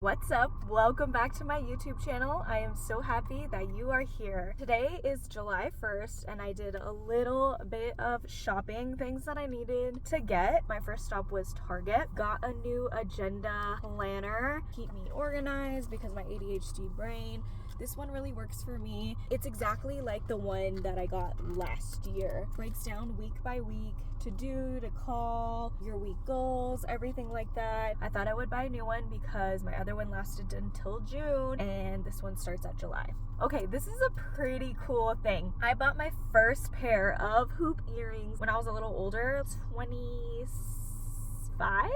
What's up? Welcome back to my YouTube channel. I am so happy that you are here. Today is July 1st and I did a little bit of shopping, things that I needed to get. My first stop was Target. Got a new agenda planner, keep me organized because my ADHD brain. This one really works for me. It's exactly like the one that I got last year. Breaks down week by week, to do, to call, your week goals, everything like that. I thought I would buy a new one because my other one lasted until June and this one starts at July. Okay, this is a pretty cool thing. I bought my first pair of hoop earrings when I was a little older, 25.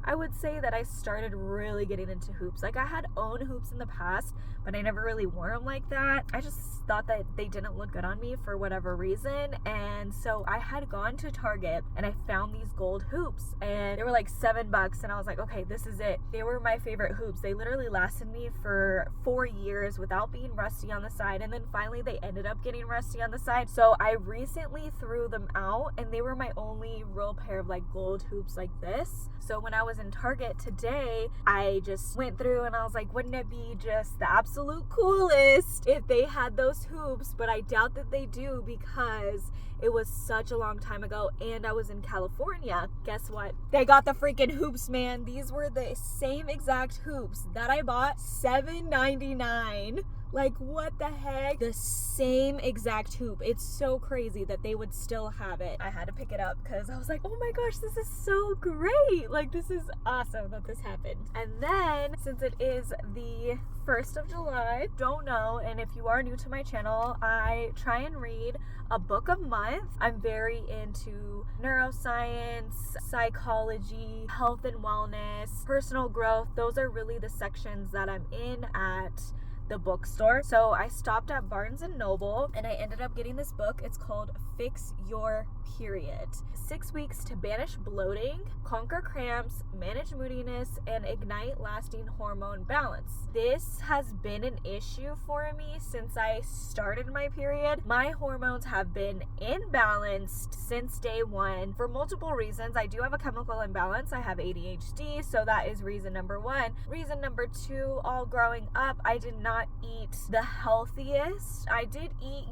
I would say that I started really getting into hoops. Like, I had owned hoops in the past, but I never really wore them like that. I just thought that they didn't look good on me for whatever reason. And so I had gone to Target and I found these gold hoops and they were like $7 and I was like, okay, this is it. They were my favorite hoops. They literally lasted me for 4 years without being rusty on the side. And then finally they ended up getting rusty on the side. So I recently threw them out and they were my only real pair of like gold hoops like this. So when I was in Target today, I just went through and I was like, wouldn't it be just the absolute coolest if they had those hoops? But I doubt that they do because it was such a long time ago and I was in California. Guess what? They got the freaking hoops, man. These were the same exact hoops that I bought, $7.99. Like, what the heck? The same exact hoop. It's so crazy that they would still have it. I had to pick it up because I was like, oh my gosh, this is so great. Like, this is awesome that this happened. And then, since it is the 1st of July, don't know, and if you are new to my channel, I try and read a book a month. I'm very into neuroscience, psychology, health and wellness, personal growth. Those are really the sections that I'm in at the bookstore. So I stopped at Barnes and Noble and I ended up getting this book. It's called Fix Your Period. 6 weeks to banish bloating, conquer cramps, manage moodiness, and ignite lasting hormone balance. This has been an issue for me since I started my period. My hormones have been imbalanced since day one for multiple reasons. I do have a chemical imbalance. I have ADHD, so that is reason number one. Reason number two, all growing up, I did not eat the healthiest. I did eat,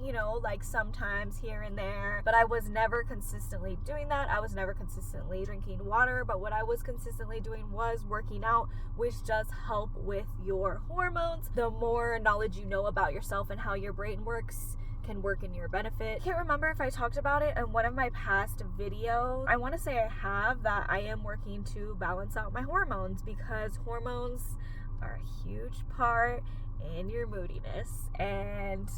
like sometimes here and there, but I was never consistently doing that. I was never consistently drinking water, but what I was consistently doing was working out, which does help with your hormones. The more knowledge you know about yourself and how your brain works can work in your benefit. I can't remember if I talked about it in one of my past videos. I want to say I have, that I am working to balance out my hormones because hormones are a huge part in your moodiness, and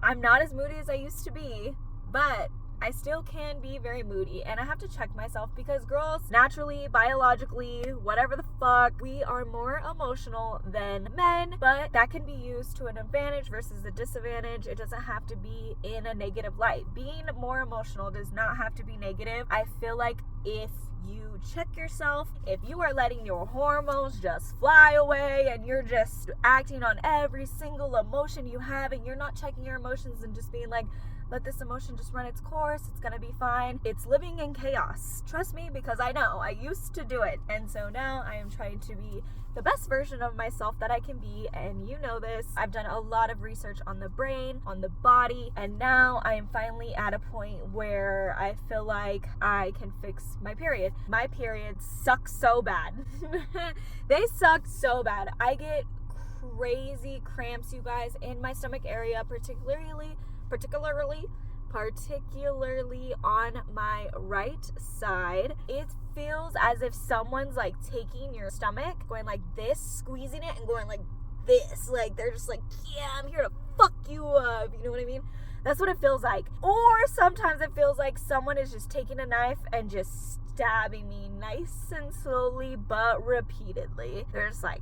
I'm not as moody as I used to be, but I still can be very moody, and I have to check myself because girls, naturally, biologically, whatever the fuck, we are more emotional than men, but that can be used to an advantage versus a disadvantage. It doesn't have to be in a negative light. Being more emotional does not have to be negative. I feel like if you check yourself, if you are letting your hormones just fly away and you're just acting on every single emotion you have and you're not checking your emotions and just being like, let this emotion just run its course, it's gonna be fine. It's living in chaos. Trust me, because I know. I used to do it. And so now I am trying to be the best version of myself that I can be, and you know this. I've done a lot of research on the brain, on the body, and now I am finally at a point where I feel like I can fix my period. My periods suck so bad. They suck so bad. I get crazy cramps, you guys, in my stomach area, particularly on my right side. It feels as if someone's like taking your stomach, going like this, squeezing it and going like this. Like they're just like, yeah, I'm here to fuck you up. You know what I mean? That's what it feels like. Or sometimes it feels like someone is just taking a knife and just stabbing me nice and slowly but repeatedly. They're just like,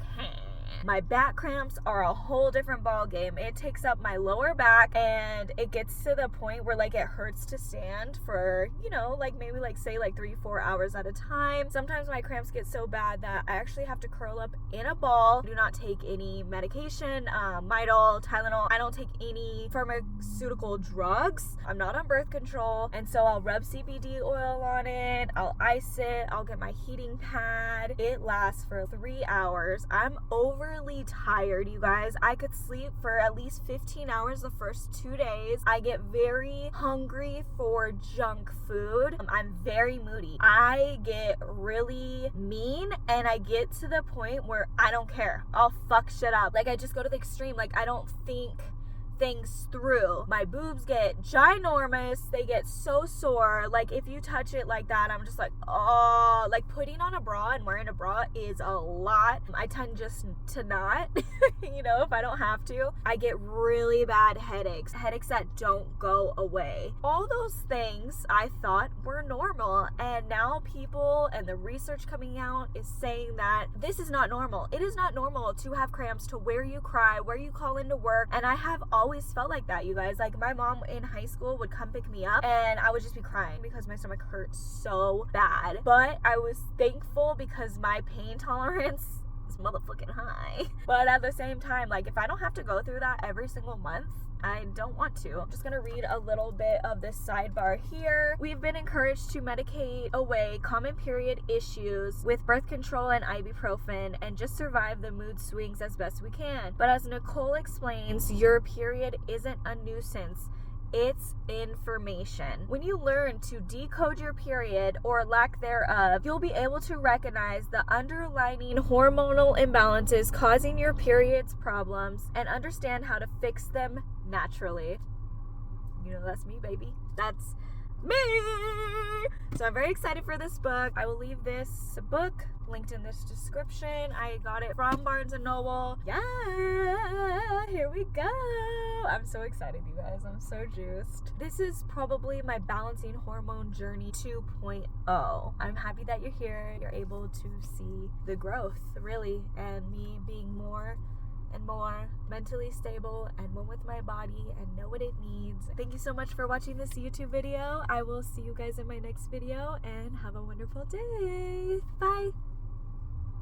My back cramps are a whole different ball game. It takes up my lower back and it gets to the point where like it hurts to stand for, like maybe like say like 3-4 hours at a time. Sometimes my cramps get so bad that I actually have to curl up in a ball. I do not take any medication, Midol, Tylenol. I don't take any pharmaceutical drugs. I'm not on birth control. And so I'll rub CBD oil on it. I'll ice it. I'll get my heating pad. It lasts for 3 hours. I'm over overly tired, you guys. I could sleep for at least 15 hours the first 2 days. I get very hungry for junk food. I'm very moody. I get really mean, and I get to the point where I don't care. I'll fuck shit up. Like, I just go to the extreme. Like, I don't think things through. My boobs get ginormous. They get so sore. Like, if you touch it like that, I'm just like, oh, like putting on a bra and wearing a bra is a lot. I tend just to not, you know, if I don't have to. I get really bad headaches that don't go away. All those things I thought were normal, and now people and the research coming out is saying that this is not normal. It is not normal to have cramps, to where you cry, where you call into work, and I have always felt like that, you guys. Like, my mom in high school would come pick me up and I would just be crying because my stomach hurt so bad. But I was thankful because my pain tolerance is motherfucking high. But at the same time, like, if I don't have to go through that every single month, I don't want to. I'm just gonna read a little bit of this sidebar here. We've been encouraged to medicate away common period issues with birth control and ibuprofen and just survive the mood swings as best we can. But as Nicole explains, your period isn't a nuisance. It's information. When you learn to decode your period or lack thereof, you'll be able to recognize the underlying hormonal imbalances causing your period's problems and understand how to fix them naturally. You know, that's me, baby. That's me. So I'm very excited for this book. I will leave this book linked in this description. I got it from Barnes & Noble. Yeah, here we go. I'm so excited, you guys. I'm so juiced. This is probably my balancing hormone journey 2.0. I'm happy that you're here. You're able to see the growth, really, and me being more and more mentally stable and one with my body and know what it needs. Thank you so much for watching this YouTube video. I will see you guys in my next video, and have a wonderful day. Bye.